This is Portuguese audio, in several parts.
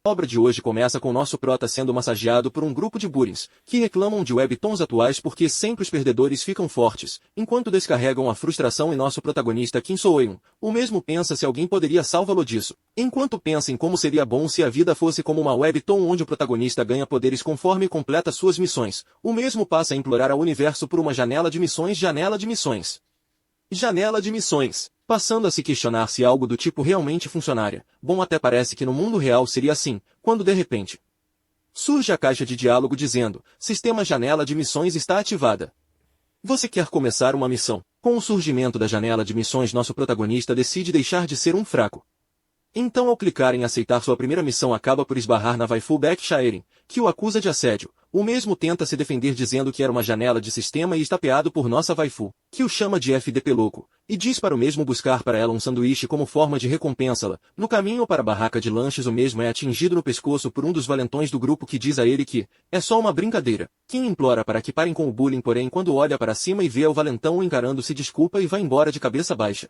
A obra de hoje começa com nosso prota sendo massageado por um grupo de bullies, que reclamam de webtoons atuais porque sempre os perdedores ficam fortes, enquanto descarregam a frustração em nosso protagonista Kim So-eun. O mesmo pensa se alguém poderia salvá-lo disso, enquanto pensa em como seria bom se a vida fosse como uma webtoon onde o protagonista ganha poderes conforme completa suas missões. O mesmo passa a implorar ao universo por uma janela de missões, janela de missões. Janela de missões. Passando a se questionar se algo do tipo realmente funcionaria. Bom, até parece que no mundo real seria assim, quando de repente surge a caixa de diálogo dizendo: Sistema janela de missões está ativada. Você quer começar uma missão? Com o surgimento da janela de missões, nosso protagonista decide deixar de ser um fraco. Então, ao clicar em aceitar sua primeira missão, acaba por esbarrar na waifu Baek Shaerin, que o acusa de assédio. O mesmo tenta se defender dizendo que era uma janela de sistema e estapeado por nossa waifu, que o chama de FDP louco, e diz para o mesmo buscar para ela um sanduíche como forma de recompensá-la. No caminho para a barraca de lanches, o mesmo é atingido no pescoço por um dos valentões do grupo que diz a ele que é só uma brincadeira. Kim implora para que parem com o bullying, porém quando olha para cima e vê o valentão o encarando, se desculpa e vai embora de cabeça baixa.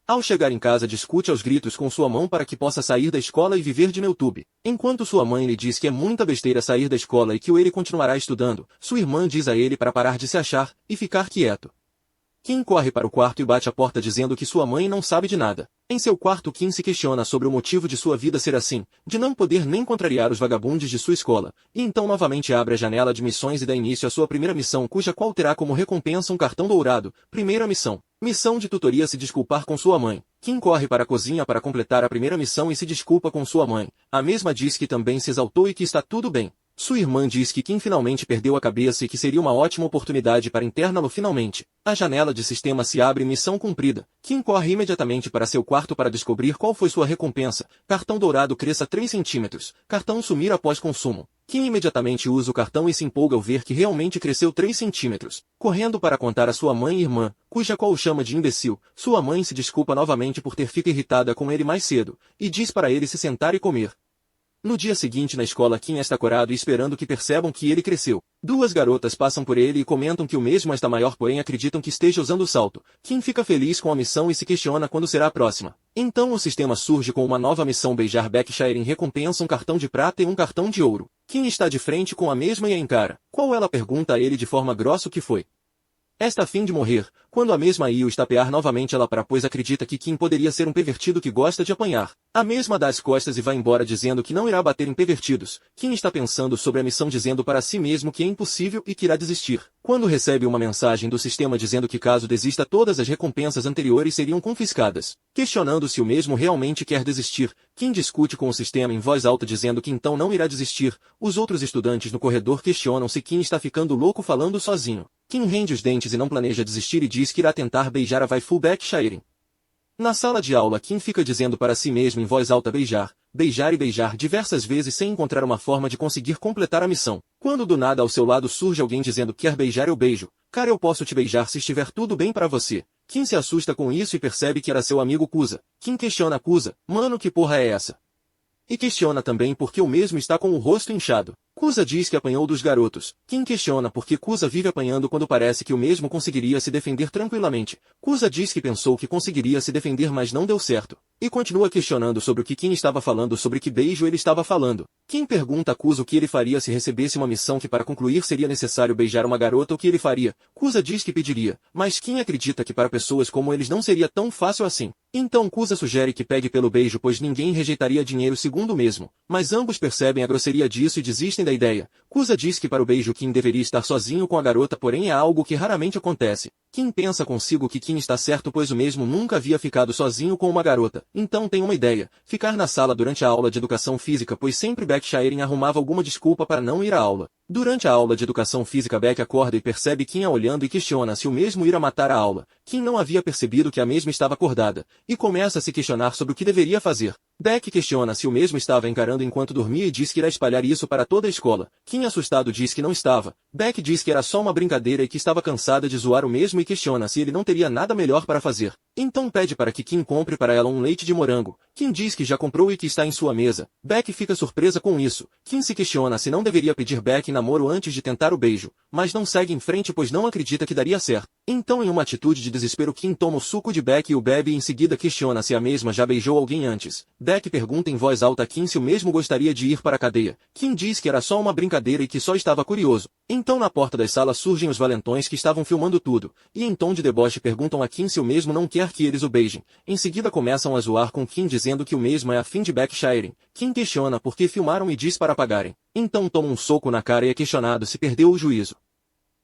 Ao chegar em casa, discute aos gritos com sua mãe para que possa sair da escola e viver de YouTube. Enquanto sua mãe lhe diz que é muita besteira sair da escola e que ele continuará estudando, sua irmã diz a ele para parar de se achar e ficar quieto. Kim corre para o quarto e bate a porta dizendo que sua mãe não sabe de nada. Em seu quarto, Kim se questiona sobre o motivo de sua vida ser assim, de não poder nem contrariar os vagabundes de sua escola, e então novamente abre a janela de missões e dá início à sua primeira missão, cuja qual terá como recompensa um cartão dourado. Primeira missão. Missão de tutoria: se desculpar com sua mãe. Kim corre para a cozinha para completar a primeira missão e se desculpa com sua mãe. A mesma diz que também se exaltou e que está tudo bem. Sua irmã diz que Kim finalmente perdeu a cabeça e que seria uma ótima oportunidade para interná-lo finalmente. A janela de sistema se abre e missão cumprida. Kim corre imediatamente para seu quarto para descobrir qual foi sua recompensa. Cartão dourado cresça 3 centímetros. Cartão sumir após consumo. Kim imediatamente usa o cartão e se empolga ao ver que realmente cresceu 3 centímetros. Correndo para contar a sua mãe e irmã, cuja qual o chama de imbecil, sua mãe se desculpa novamente por ter ficado irritada com ele mais cedo, e diz para ele se sentar e comer. No dia seguinte na escola, Kim está corado e esperando que percebam que ele cresceu. 2 garotas passam por ele e comentam que o mesmo está maior, porém acreditam que esteja usando o salto. Kim fica feliz com a missão e se questiona quando será a próxima. Então o sistema surge com uma nova missão: beijar Baek Shaerin, recompensa um cartão de prata e um cartão de ouro. Kim está de frente com a mesma e a encara. Qual ela pergunta a ele de forma grossa o que foi. Está a fim de morrer, quando a mesma ia o estapear novamente ela para, pois acredita que Kim poderia ser um pervertido que gosta de apanhar. A mesma dá as costas e vai embora dizendo que não irá bater em pervertidos. Kim está pensando sobre a missão, dizendo para si mesmo que é impossível e que irá desistir. Quando recebe uma mensagem do sistema dizendo que caso desista todas as recompensas anteriores seriam confiscadas. Questionando se o mesmo realmente quer desistir, Kim discute com o sistema em voz alta dizendo que então não irá desistir. Os outros estudantes no corredor questionam se Kim está ficando louco falando sozinho. Kim rende os dentes e não planeja desistir e diz que irá tentar beijar a waifu Baek Shaerin. Na sala de aula, Kim fica dizendo para si mesmo em voz alta: beijar, beijar e beijar diversas vezes sem encontrar uma forma de conseguir completar a missão. Quando do nada ao seu lado surge alguém dizendo: quer beijar, eu beijo. Cara, eu posso te beijar se estiver tudo bem para você. Kim se assusta com isso e percebe que era seu amigo Kusa. Kim questiona Kusa: mano, que porra é essa? E questiona também por que o mesmo está com o rosto inchado. Kusa diz que apanhou dos garotos. Kim questiona por que Kusa vive apanhando quando parece que o mesmo conseguiria se defender tranquilamente. Kusa diz que pensou que conseguiria se defender, mas não deu certo. E continua questionando sobre o que Kim estava falando, sobre que beijo ele estava falando. Kim pergunta a Kusa o que ele faria se recebesse uma missão que para concluir seria necessário beijar uma garota, o que ele faria. Kusa diz que pediria, mas Kim acredita que para pessoas como eles não seria tão fácil assim. Então Kusa sugere que pegue pelo beijo, pois ninguém rejeitaria dinheiro segundo o mesmo. Mas ambos percebem a grosseria disso e desistem da ideia. Kusa diz que para o beijo Kim deveria estar sozinho com a garota, porém é algo que raramente acontece. Kim pensa consigo que Kim está certo, pois o mesmo nunca havia ficado sozinho com uma garota. Então tem uma ideia: ficar na sala durante a aula de educação física, pois sempre Baek Shaerin arrumava alguma desculpa para não ir à aula. Durante a aula de educação física, Baek acorda e percebe Kim a olhando e questiona se o mesmo irá matar a aula. Kim não havia percebido que a mesma estava acordada, e começa a se questionar sobre o que deveria fazer. Baek questiona se o mesmo estava encarando enquanto dormia e diz que irá espalhar isso para toda a escola. Kim, assustado, diz que não estava. Baek diz que era só uma brincadeira e que estava cansada de zoar o mesmo e questiona se ele não teria nada melhor para fazer. Então pede para que Kim compre para ela um leite de morango. Kim diz que já comprou e que está em sua mesa. Baek fica surpresa com isso. Kim se questiona se não deveria pedir Baek em namoro antes de tentar o beijo, mas não segue em frente pois não acredita que daria certo. Então, em uma atitude de desespero, Kim toma o suco de Baek e o bebe e em seguida questiona se a mesma já beijou alguém antes. Beck pergunta em voz alta a Kim se o mesmo gostaria de ir para a cadeia. Kim diz que era só uma brincadeira e que só estava curioso. Então na porta das salas surgem os valentões que estavam filmando tudo, e em tom de deboche perguntam a Kim se o mesmo não quer que eles o beijem. Em seguida começam a zoar com Kim dizendo que o mesmo é a fim de Beck Shireen. Kim questiona por que filmaram e diz para apagarem. Então toma um soco na cara e é questionado se perdeu o juízo.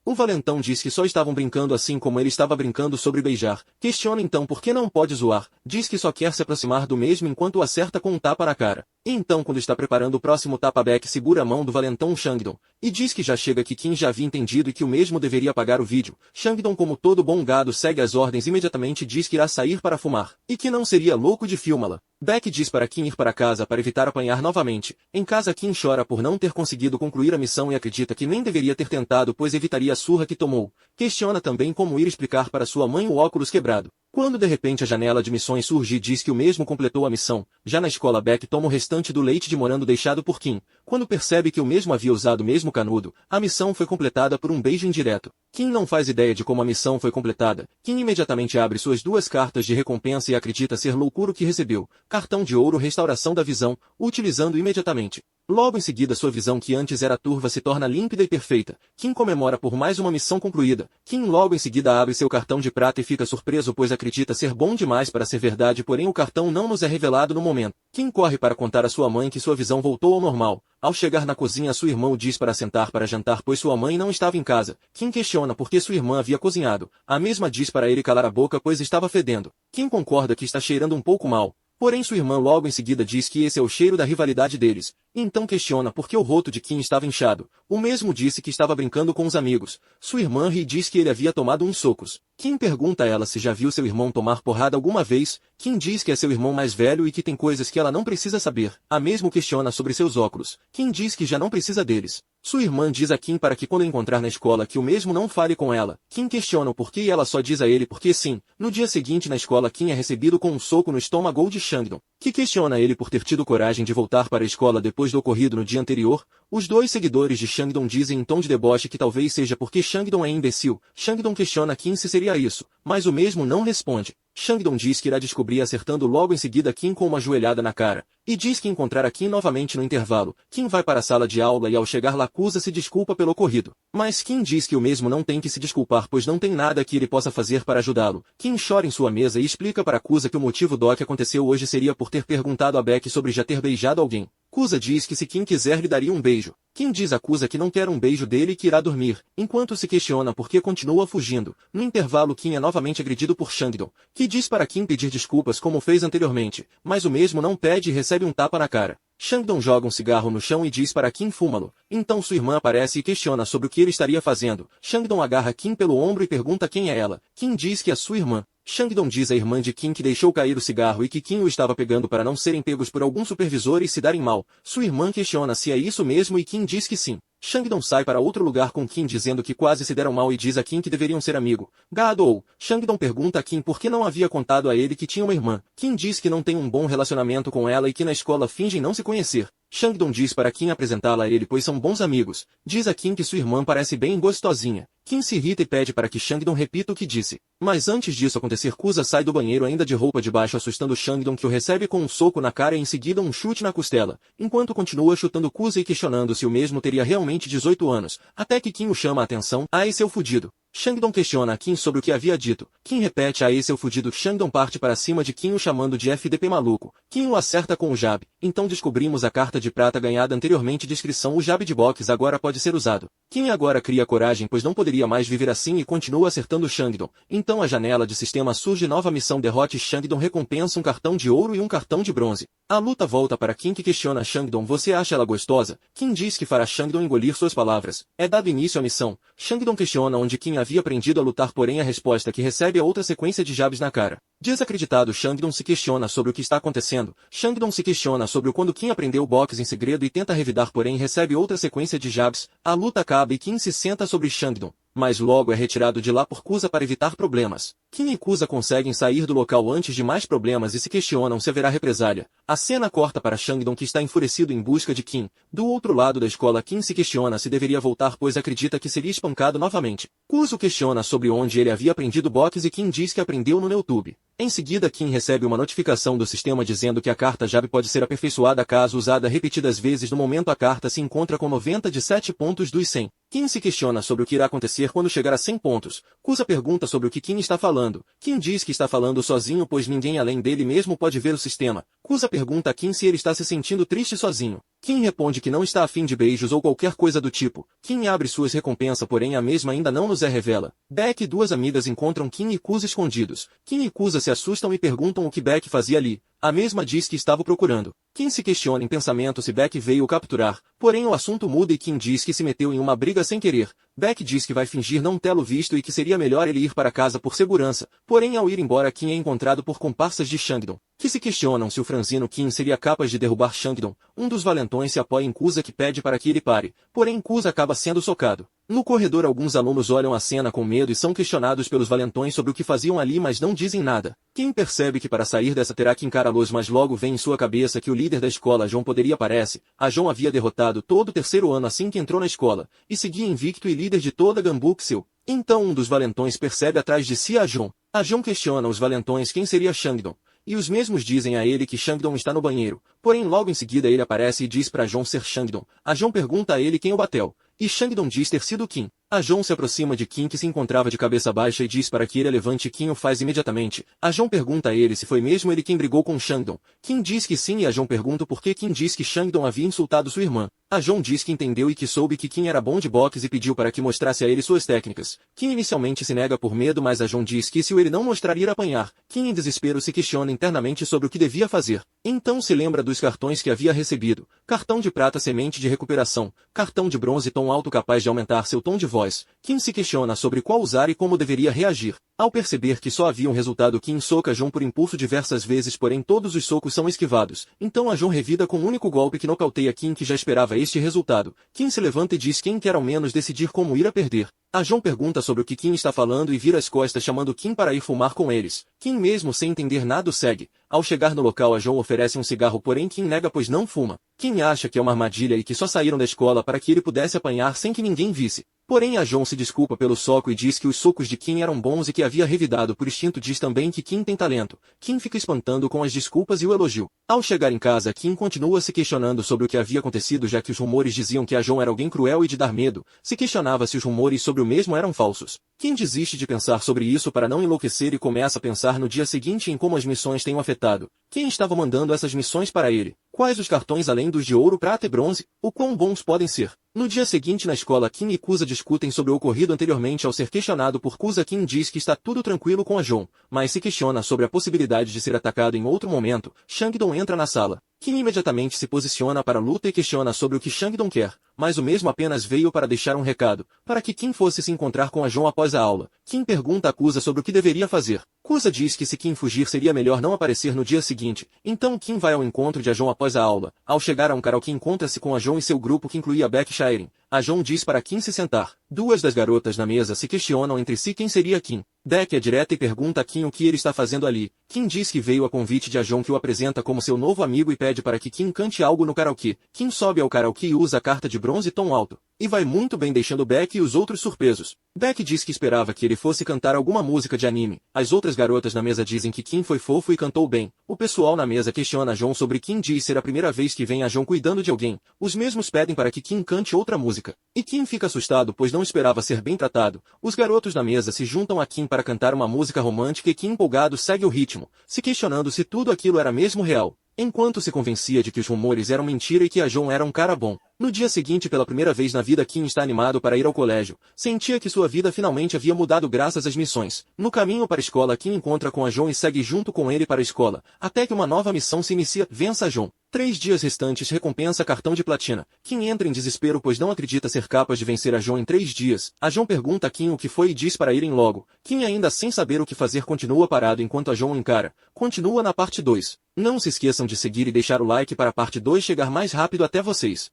O valentão diz que só estavam brincando assim como ele estava brincando sobre beijar. Questiona então por que não pode zoar. Diz que só quer se aproximar do mesmo enquanto o acerta com um tapa na cara. E então quando está preparando o próximo tapa, Beck segura a mão do valentão Shangdong e diz que já chega, que Kim já havia entendido e que o mesmo deveria apagar o vídeo. Shangdong, como todo bom gado, segue as ordens e imediatamente diz que irá sair para fumar e que não seria louco de filmá-la. Beck diz para Kim ir para casa para evitar apanhar novamente. Em casa, Kim chora por não ter conseguido concluir a missão e acredita que nem deveria ter tentado, pois evitaria a surra que tomou. Questiona também como ir explicar para sua mãe o óculos quebrado. Quando de repente a janela de missões surge e diz que o mesmo completou a missão. Já na escola, Beck toma o restante do leite de morango deixado por Kim. Quando percebe que o mesmo havia usado o mesmo canudo, a missão foi completada por um beijo indireto. Kim não faz ideia de como a missão foi completada. Kim imediatamente abre suas 2 cartas de recompensa e acredita ser loucura o que recebeu. Cartão de ouro, restauração da visão, utilizando imediatamente. Logo em seguida, sua visão, que antes era turva, se torna límpida e perfeita. Kim comemora por mais uma missão concluída. Kim logo em seguida abre seu cartão de prata e fica surpreso, pois acredita ser bom demais para ser verdade, porém o cartão não nos é revelado no momento. Kim corre para contar à sua mãe que sua visão voltou ao normal. Ao chegar na cozinha, sua irmã o diz para sentar para jantar, pois sua mãe não estava em casa. Kim questiona por que sua irmã havia cozinhado. A mesma diz para ele calar a boca, pois estava fedendo. Kim concorda que está cheirando um pouco mal. Porém sua irmã logo em seguida diz que esse é o cheiro da rivalidade deles. Então questiona por que o rosto de Kim estava inchado. O mesmo disse que estava brincando com os amigos. Sua irmã ri e diz que ele havia tomado uns socos. Kim pergunta a ela se já viu seu irmão tomar porrada alguma vez. Kim diz que é seu irmão mais velho e que tem coisas que ela não precisa saber. A mesmo questiona sobre seus óculos. Kim diz que já não precisa deles. Sua irmã diz a Kim para que quando encontrar na escola que o mesmo não fale com ela. Kim questiona o porquê e ela só diz a ele porque sim. No dia seguinte na escola, Kim é recebido com um soco no estômago de Shangdong, que questiona ele por ter tido coragem de voltar para a escola depois do ocorrido no dia anterior. Os 2 seguidores de Shangdong dizem em tom de deboche que talvez seja porque Shangdong é imbecil. Shangdong questiona Kim se seria isso, mas o mesmo não responde. Shangdong diz que irá descobrir, acertando logo em seguida Kim com uma joelhada na cara, e diz que encontrará Kim novamente no intervalo. Kim vai para a sala de aula e ao chegar lá acusa-se desculpa pelo ocorrido. Mas Kim diz que o mesmo não tem que se desculpar, pois não tem nada que ele possa fazer para ajudá-lo. Kim chora em sua mesa e explica para Kusa que o motivo do que aconteceu hoje seria por ter perguntado a Beck sobre já ter beijado alguém. Kusa diz que se Kim quiser lhe daria um beijo. Kim diz a Kusa que não quer um beijo dele e que irá dormir, enquanto se questiona por que continua fugindo. No intervalo, Kim é novamente agredido por Shangdong, que diz para Kim pedir desculpas como fez anteriormente, mas o mesmo não pede e recebe um tapa na cara. Shangdong joga um cigarro no chão e diz para Kim fumá-lo. Então sua irmã aparece e questiona sobre o que ele estaria fazendo. Shangdong agarra Kim pelo ombro e pergunta quem é ela. Kim diz que é sua irmã. Shangdong diz à irmã de Kim que deixou cair o cigarro e que Kim o estava pegando para não serem pegos por algum supervisor e se darem mal. Sua irmã questiona se é isso mesmo e Kim diz que sim. Shangdong sai para outro lugar com Kim dizendo que quase se deram mal e diz a Kim que deveriam ser amigo. Gado. Shangdong pergunta a Kim por que não havia contado a ele que tinha uma irmã. Kim diz que não tem um bom relacionamento com ela e que na escola fingem não se conhecer. Shangdong diz para Kim apresentá-la a ele, pois são bons amigos. Diz a Kim que sua irmã parece bem gostosinha. Kim se irrita e pede para que Shangdong repita o que disse. Mas antes disso acontecer, Kusa sai do banheiro ainda de roupa de baixo, assustando Shangdong, que o recebe com um soco na cara e em seguida um chute na costela, enquanto continua chutando Kusa e questionando se o mesmo teria realmente 18 anos, até que Kim o chama a atenção. Ai, seu fudido. Shangdong questiona a Kim sobre o que havia dito. Kim repete aí seu fudido. Shangdong parte para cima de Kim o chamando de FDP maluco. Kim o acerta com o jab. Então descobrimos a carta de prata ganhada anteriormente. Descrição: o jab de boxe agora pode ser usado. Kim agora cria coragem, pois não poderia mais viver assim e continua acertando Shangdong. Então a janela de sistema surge: nova missão, derrote Shangdong, recompensa um cartão de ouro e um cartão de bronze. A luta volta para Kim, que questiona Shangdong: você acha ela gostosa? Kim diz que fará Shangdong engolir suas palavras. É dado início à missão. Shangdong questiona onde Kim havia aprendido a lutar, porém a resposta que recebe é outra sequência de jabs na cara. Desacreditado, Shangdong se questiona sobre o que está acontecendo. Shangdong se questiona sobre quando Kim aprendeu boxe em segredo e tenta revidar, porém recebe outra sequência de jabs. A luta acaba e Kim se senta sobre Shangdong, mas logo é retirado de lá por Kusa para evitar problemas. Kim e Kusa conseguem sair do local antes de mais problemas e se questionam se haverá represália. A cena corta para Shangdong, que está enfurecido em busca de Kim. Do outro lado da escola, Kim se questiona se deveria voltar, pois acredita que seria espancado novamente. Kusa o questiona sobre onde ele havia aprendido boxe e Kim diz que aprendeu no YouTube. Em seguida, Kim recebe uma notificação do sistema dizendo que a carta Jab pode ser aperfeiçoada caso usada repetidas vezes. No momento, a carta se encontra com 97 pontos dos 100. Kim se questiona sobre o que irá acontecer quando chegar a 100 pontos. Kusa pergunta sobre o que Kim está falando. Kim diz que está falando sozinho pois ninguém além dele mesmo pode ver o sistema. Kusa pergunta a Kim se ele está se sentindo triste sozinho. Kim responde que não está afim de beijos ou qualquer coisa do tipo. Kim abre suas recompensas, porém a mesma ainda não nos é revela. Beck e duas amigas encontram Kim e Kusa escondidos. Kim e Kusa se assustam e perguntam o que Beck fazia ali. A mesma diz que estava procurando. Kim se questiona em pensamento se Beck veio o capturar, porém o assunto muda e Kim diz que se meteu em uma briga sem querer. Beck diz que vai fingir não tê-lo visto e que seria melhor ele ir para casa por segurança, porém ao ir embora Kim é encontrado por comparsas de Shangdong, que se questionam se o franzino Kim seria capaz de derrubar Shangdong. Um dos valentões se apoia em Kusa que pede para que ele pare, porém Kusa acaba sendo socado. No corredor alguns alunos olham a cena com medo e são questionados pelos valentões sobre o que faziam ali mas não dizem nada. Kim percebe que para sair dessa terá que encará-los mas logo vem em sua cabeça que o líder da escola John poderia aparece. A John havia derrotado todo o terceiro ano assim que entrou na escola, e seguia invicto e líder de toda Ganbuxil. Então um dos valentões percebe atrás de si a John. A John questiona os valentões quem seria Shangdong, e os mesmos dizem a ele que Shangdong está no banheiro, porém logo em seguida ele aparece e diz para John ser Shangdong. A John pergunta a ele quem o bateu, e Shangdong diz ter sido Kim. A John se aproxima de Kim que se encontrava de cabeça baixa e diz para que ele levante. Kim o faz imediatamente. A John pergunta a ele se foi mesmo ele quem brigou com Shangdong. Kim diz que sim e a John pergunta por que Kim diz que Shangdong havia insultado sua irmã. A John diz que entendeu e que soube que Kim era bom de boxe e pediu para que mostrasse a ele suas técnicas. Kim inicialmente se nega por medo mas a John diz que se o ele não mostrar ir apanhar. Kim em desespero se questiona internamente sobre o que devia fazer. Então se lembra dos cartões que havia recebido. Cartão de prata semente de recuperação. Cartão de bronze tom alto capaz de aumentar seu tom de voz. Kim se questiona sobre qual usar e como deveria reagir. Ao perceber que só havia um resultado Kim soca John por impulso diversas vezes porém todos os socos são esquivados. Então a John revida com um único golpe que nocauteia Kim que já esperava este resultado. Kim se levanta e diz quem quer ao menos decidir como ir a perder. A John pergunta sobre o que Kim está falando e vira as costas chamando Kim para ir fumar com eles. Kim mesmo sem entender nada o segue. Ao chegar no local a John oferece um cigarro porém Kim nega pois não fuma. Kim acha que é uma armadilha e que só saíram da escola para que ele pudesse apanhar sem que ninguém visse. Porém a John se desculpa pelo soco e diz que os socos de Kim eram bons e que havia revidado por instinto. Diz também que Kim tem talento. Kim fica espantando com as desculpas e o elogio. Ao chegar em casa Kim continua se questionando sobre o que havia acontecido já que os rumores diziam que a John era alguém cruel e de dar medo. Se questionava se os rumores sobre o mesmo eram falsos. Kim desiste de pensar sobre isso para não enlouquecer e começa a pensar no dia seguinte em como as missões têm o afetado. Quem estava mandando essas missões para ele? Quais os cartões além dos de ouro, prata e bronze? O quão bons podem ser? No dia seguinte na escola Kim e Kusa discutem sobre o ocorrido anteriormente. Ao ser questionado por Kusa, Kim diz que está tudo tranquilo com a John, mas se questiona sobre a possibilidade de ser atacado em outro momento. Shangdong entra na sala. Kim imediatamente se posiciona para a luta e questiona sobre o que Shangdong quer, mas o mesmo apenas veio para deixar um recado, para que Kim fosse se encontrar com a John após a aula. Kim pergunta a Kusa sobre o que deveria fazer. Kusa diz que se Kim fugir seria melhor não aparecer no dia seguinte, então Kim vai ao encontro de a John após a aula. Ao chegar a um karaokê encontra-se com a John e seu grupo que incluía Beck e Shairin. A John diz para Kim se sentar. Duas das garotas na mesa se questionam entre si quem seria Kim. Beck é direta e pergunta a Kim o que ele está fazendo ali. Kim diz que veio a convite de a John que o apresenta como seu novo amigo e pede para que Kim cante algo no karaokê. Kim sobe ao karaokê e usa a carta de bronze tom alto. E vai muito bem deixando Beck e os outros surpresos. Beck diz que esperava que ele fosse cantar alguma música de anime. As outras garotas na mesa dizem que Kim foi fofo e cantou bem. O pessoal na mesa questiona a John sobre Kim diz ser a primeira vez que vem a John cuidando de alguém. Os mesmos pedem para que Kim cante outra música. E Kim fica assustado pois não esperava ser bem tratado. Os garotos na mesa se juntam a Kim para cantar uma música romântica e Kim empolgado segue o ritmo, se questionando se tudo aquilo era mesmo real. Enquanto se convencia de que os rumores eram mentira e que a John era um cara bom. No dia seguinte, pela primeira vez na vida, Kim está animado para ir ao colégio. Sentia que sua vida finalmente havia mudado graças às missões. No caminho para a escola, Kim encontra com a John e segue junto com ele para a escola, até que uma nova missão se inicia. Vença a John. 3 dias restantes recompensa cartão de platina. Kim entra em desespero pois não acredita ser capaz de vencer a John em 3 dias. A John pergunta a Kim o que foi e diz para irem logo. Kim ainda sem saber o que fazer continua parado enquanto a John o encara. Continua na parte 2. Não se esqueçam de seguir e deixar o like para a parte 2 chegar mais rápido até vocês.